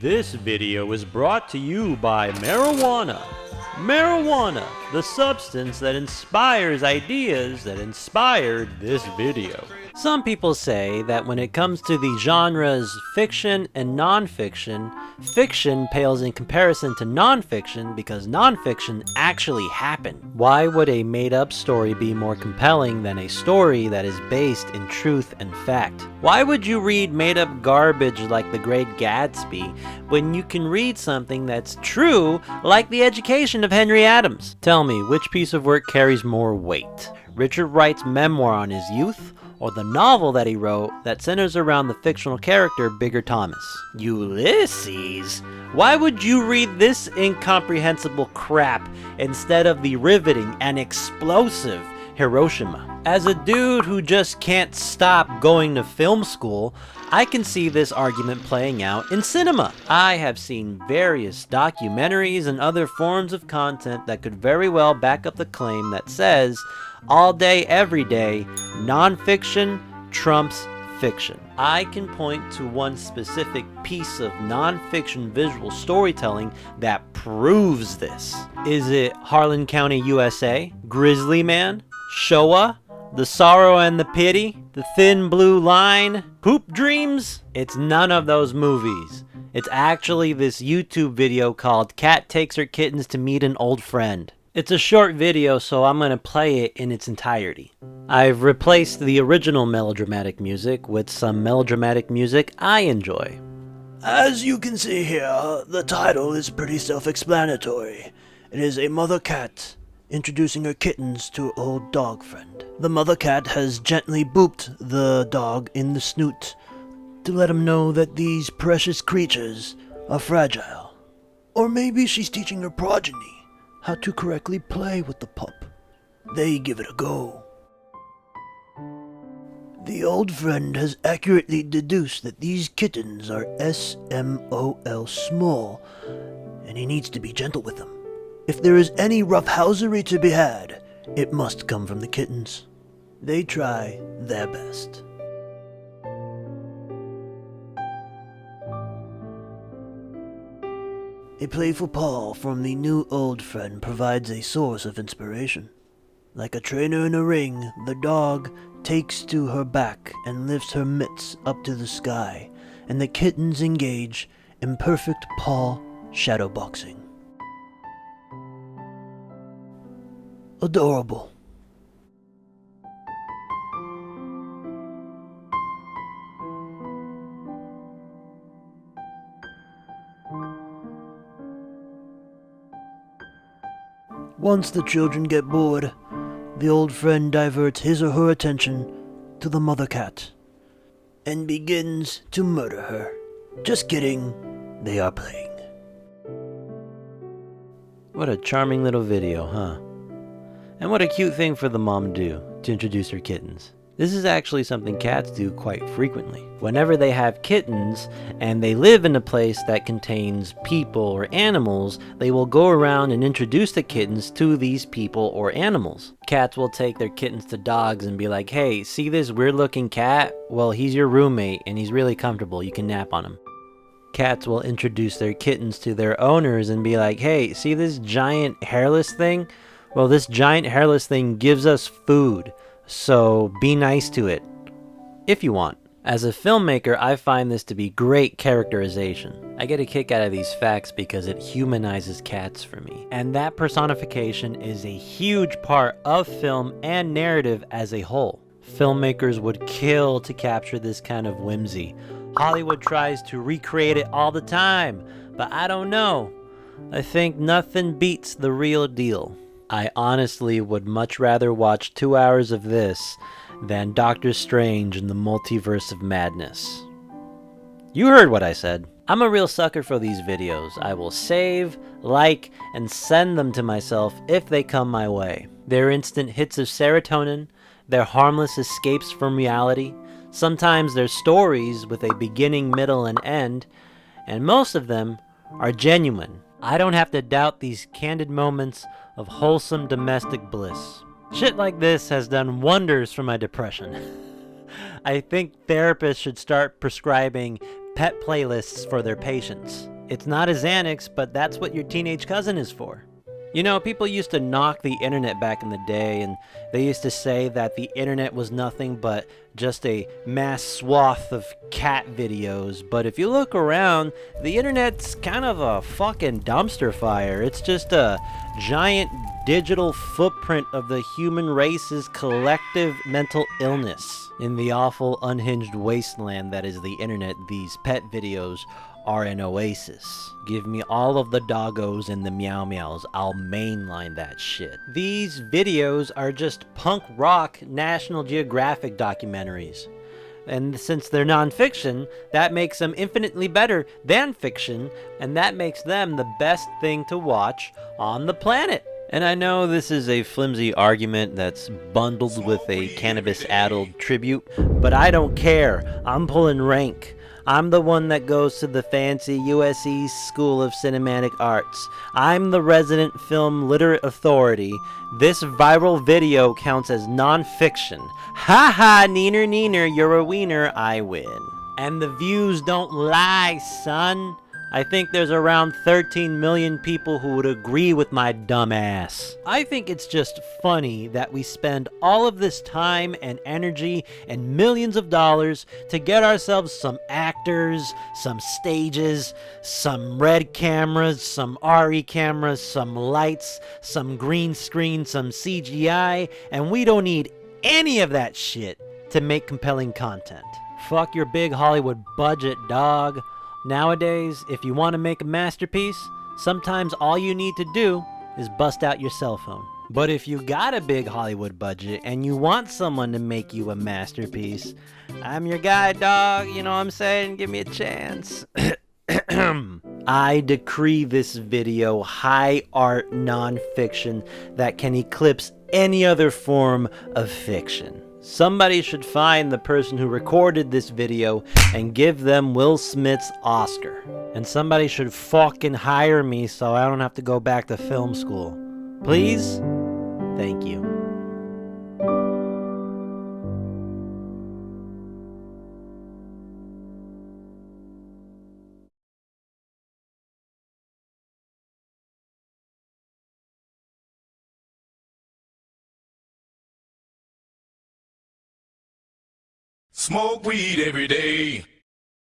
This video is brought to you by marijuana. Marijuana, the substance that inspires ideas that inspired this video. Some people say that when it comes to the genres fiction and nonfiction, fiction pales in comparison to nonfiction because nonfiction actually happened. Why would a made-up story be more compelling than a story that is based in truth and fact? Why would you read made-up garbage like The Great Gatsby when you can read something that's true like The Education of Henry Adams? Tell me, which piece of work carries more weight? Richard Wright's memoir on his youth, or the novel that he wrote that centers around the fictional character Bigger Thomas? Ulysses? Why would you read this incomprehensible crap instead of the riveting and explosive Hiroshima? As a dude who just can't stop going to film school, I can see this argument playing out in cinema. I have seen various documentaries and other forms of content that could very well back up the claim that says, all day, every day, nonfiction trumps fiction. I can point to one specific piece of nonfiction visual storytelling that proves this. Is it Harlan County, USA? Grizzly Man? Showa? The Sorrow and the Pity? The Thin Blue Line? Hoop Dreams? It's none of those movies. It's actually this YouTube video called Cat Takes Her Kittens to Meet an Old Friend. It's a short video, so I'm gonna play it in its entirety. I've replaced the original melodramatic music with some melodramatic music I enjoy. As you can see here, the title is pretty self-explanatory. It is a mother cat introducing her kittens to her old dog friend. The mother cat has gently booped the dog in the snoot to let him know that these precious creatures are fragile. Or maybe she's teaching her progeny how to correctly play with the pup. They give it a go. The old friend has accurately deduced that these kittens are SMOL small, and he needs to be gentle with them. If there is any roughhousery to be had, it must come from the kittens. They try their best. A playful paw from the new old friend provides a source of inspiration. Like a trainer in a ring, the dog takes to her back and lifts her mitts up to the sky, and the kittens engage in perfect paw shadowboxing. Adorable. Once the children get bored, the old friend diverts his or her attention to the mother cat and begins to murder her. Just kidding, they are playing. What a charming little video, huh? And what a cute thing for the mom to do, to introduce her kittens. This is actually something cats do quite frequently. Whenever they have kittens and they live in a place that contains people or animals, they will go around and introduce the kittens to these people or animals. Cats will take their kittens to dogs and be like, hey, see this weird looking cat? Well, he's your roommate and he's really comfortable. You can nap on him. Cats will introduce their kittens to their owners and be like, hey, see this giant hairless thing? Well, this giant hairless thing gives us food. So be nice to it, if you want. As a filmmaker, I find this to be great characterization. I get a kick out of these facts because it humanizes cats for me. And that personification is a huge part of film and narrative as a whole. Filmmakers would kill to capture this kind of whimsy. Hollywood tries to recreate it all the time, but I don't know. I think nothing beats the real deal. I honestly would much rather watch 2 hours of this than Doctor Strange in the Multiverse of Madness. You heard what I said. I'm a real sucker for these videos. I will save, like, and send them to myself if they come my way. They're instant hits of serotonin, they're harmless escapes from reality, sometimes they're stories with a beginning, middle, and end, and most of them are genuine. I don't have to doubt these candid moments of wholesome domestic bliss. Shit like this has done wonders for my depression. I think therapists should start prescribing pet playlists for their patients. It's not a Xanax, but that's what your teenage cousin is for. You know, people used to knock the internet back in the day, and they used to say that the internet was nothing but just a mass swath of cat videos. But if you look around, the internet's kind of a fucking dumpster fire. It's just a giant digital footprint of the human race's collective mental illness. In the awful, unhinged wasteland that is the internet, these pet videos are an oasis. Give me all of the doggos and the meow meows. I'll mainline that shit. These videos are just punk rock National Geographic documentaries. And since they're nonfiction, that makes them infinitely better than fiction, and that makes them the best thing to watch on the planet. And I know this is a flimsy argument that's bundled with a cannabis-addled tribute, but I don't care. I'm pulling rank. I'm the one that goes to the fancy USC School of Cinematic Arts. I'm the resident film literate authority. This viral video counts as nonfiction. Ha ha, neener neener, you're a wiener, I win. And the views don't lie, son. I think there's around 13 million people who would agree with my dumb ass. I think it's just funny that we spend all of this time and energy and millions of dollars to get ourselves some actors, some stages, some red cameras, some RE cameras, some lights, some green screen, some CGI, and we don't need any of that shit to make compelling content. Fuck your big Hollywood budget, dog. Nowadays, if you want to make a masterpiece, sometimes all you need to do is bust out your cell phone. But if you got a big Hollywood budget and you want someone to make you a masterpiece, I'm your guy, dog. You know what I'm saying? Give me a chance. I decree this video high art nonfiction that can eclipse any other form of fiction. Somebody should find the person who recorded this video and give them Will Smith's Oscar. And somebody should fucking hire me so I don't have to go back to film school. Please? Thank you. Smoke weed every day.